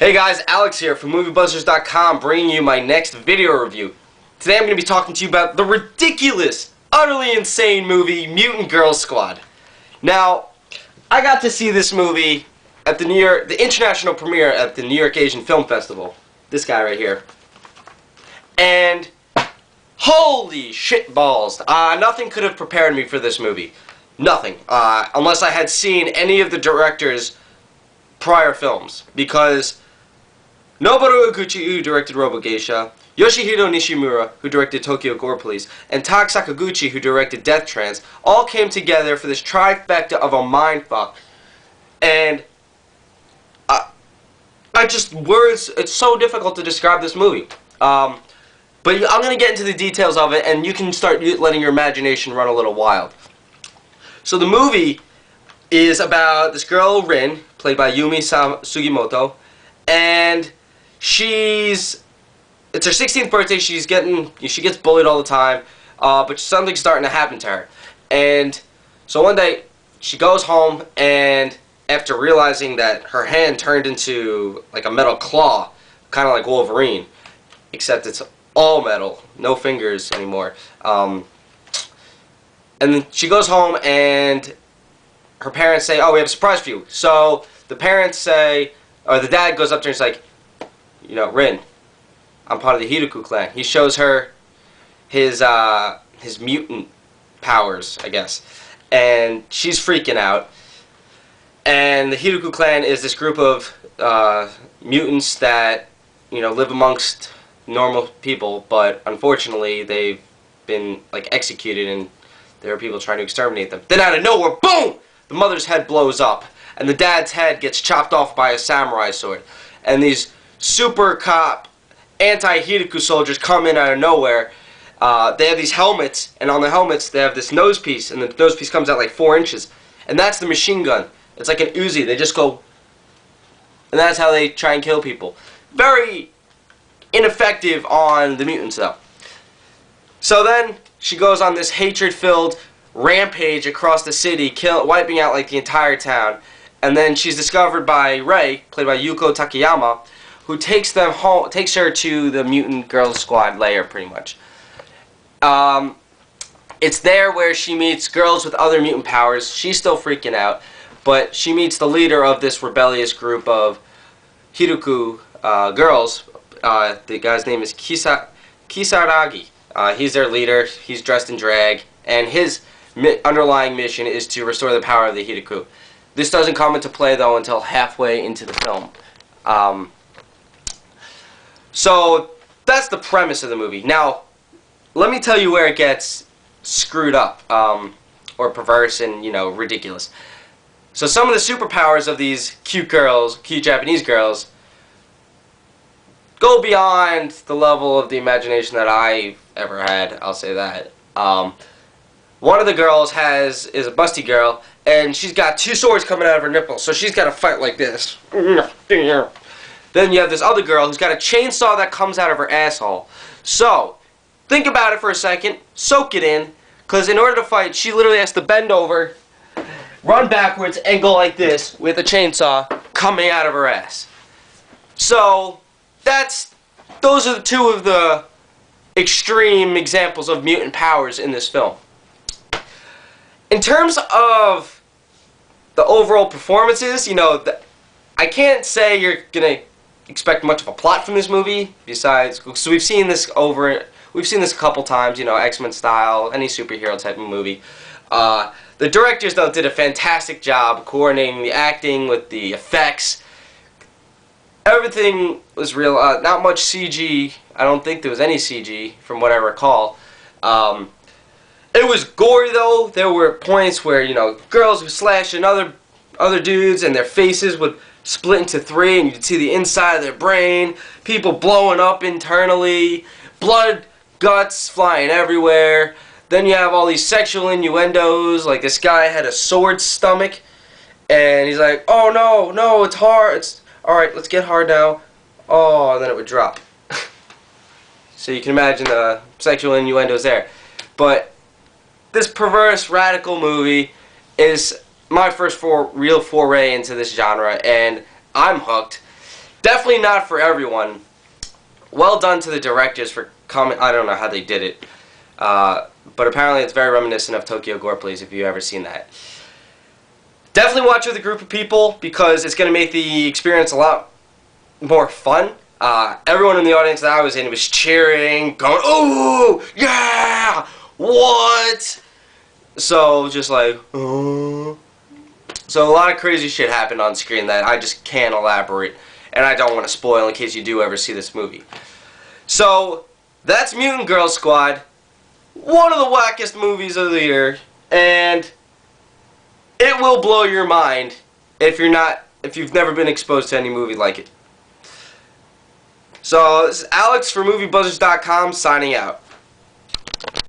Hey guys, Alex here from MovieBuzzers.com bringing you my next video review. Today I'm going to be talking to you about the ridiculous, utterly insane movie Mutant Girls Squad. Now, I got to see this movie at the international premiere at the New York Asian Film Festival. This guy right here. And holy shit balls. Nothing could have prepared me for this movie. Nothing. Unless I had seen any of the director's prior films. Because Noboru Iguchi, who directed Robo-Geisha, Yoshihiro Nishimura, who directed Tokyo Gore Police, and Tak Sakaguchi, who directed Death Trance, all came together for this trifecta of a mindfuck. And it's so difficult to describe this movie. But I'm going to get into the details of it, and you can start letting your imagination run a little wild. So the movie is about this girl, Rin, played by Yumi Sugimoto, and it's her 16th birthday. She gets bullied all the time, but something's starting to happen to her. And so one day she goes home, and after realizing that her hand turned into like a metal claw, kind of like Wolverine, except it's all metal, no fingers anymore. And then she goes home, and her parents say, "Oh, we have a surprise for you." So the parents say, or the dad goes up to her and is like, "You know, Rin, I'm part of the Hysterical clan." He shows her his mutant powers, I guess, and she's freaking out. And the Hysterical clan is this group of mutants that, you know, live amongst normal people, but unfortunately they've been like executed, and there are people trying to exterminate them. Then out of nowhere, boom! The mother's head blows up, and the dad's head gets chopped off by a samurai sword. And these super cop anti-Hideko soldiers come in out of nowhere. They have these helmets, and on the helmets they have this nose piece, and the nose piece comes out like 4 inches. And that's the machine gun. It's like an Uzi. They just go, and that's how they try and kill people. Very ineffective on the mutants, though. So then she goes on this hatred-filled rampage across the city, wiping out like the entire town. And then she's discovered by Rei, played by Yuko Takayama, who takes her to the Mutant Girls Squad lair, pretty much. It's there where she meets girls with other mutant powers. She's still freaking out, but she meets the leader of this rebellious group of Hideko girls. The guy's name is Kisaragi. He's their leader. He's dressed in drag, and his underlying mission is to restore the power of the Hideko. This doesn't come into play, though, until halfway into the film. So that's the premise of the movie. Now, let me tell you where it gets screwed up, or perverse and, you know, ridiculous. So some of the superpowers of these cute Japanese girls, go beyond the level of the imagination that I've ever had. I'll say that. One of the girls is a busty girl, and she's got 2 swords coming out of her nipples, so she's got to fight like this. Then you have this other girl who's got a chainsaw that comes out of her asshole. So, think about it for a second, soak it in, because in order to fight, she literally has to bend over, run backwards, and go like this with a chainsaw coming out of her ass. So, those are 2 of the extreme examples of mutant powers in this film. In terms of the overall performances, you know, I can't say you're gonna expect much of a plot from this movie. Besides, so we've seen this a couple times, you know, X-Men style, any superhero type of movie. The directors, though, did a fantastic job coordinating the acting with the effects. Everything was real. Not much CG. I don't think there was any CG from what I recall. It was gory, though. There were points where, you know, girls would slash in other dudes, and their faces would split into 3, and you'd see the inside of their brain, people blowing up internally, blood, guts flying everywhere. Then you have all these sexual innuendos, like this guy had a sword stomach, and he's like, "Oh no, it's hard, alright, let's get hard now." Oh, and then it would drop. So you can imagine the sexual innuendos there. But this perverse, radical movie is my first real foray into this genre, and I'm hooked. Definitely not for everyone. Well done to the directors for coming. I don't know how they did it. But apparently it's very reminiscent of Tokyo Gore Plays, if you've ever seen that. Definitely watch with a group of people because it's going to make the experience a lot more fun. Everyone in the audience that I was in was cheering, going, "Oh, yeah! What?" So, just like, oh. So a lot of crazy shit happened on screen that I just can't elaborate, and I don't want to spoil in case you do ever see this movie. So, that's Mutant Girls Squad. One of the wackest movies of the year, and it will blow your mind if you've never been exposed to any movie like it. So, this is Alex for MovieBuzzers.com signing out.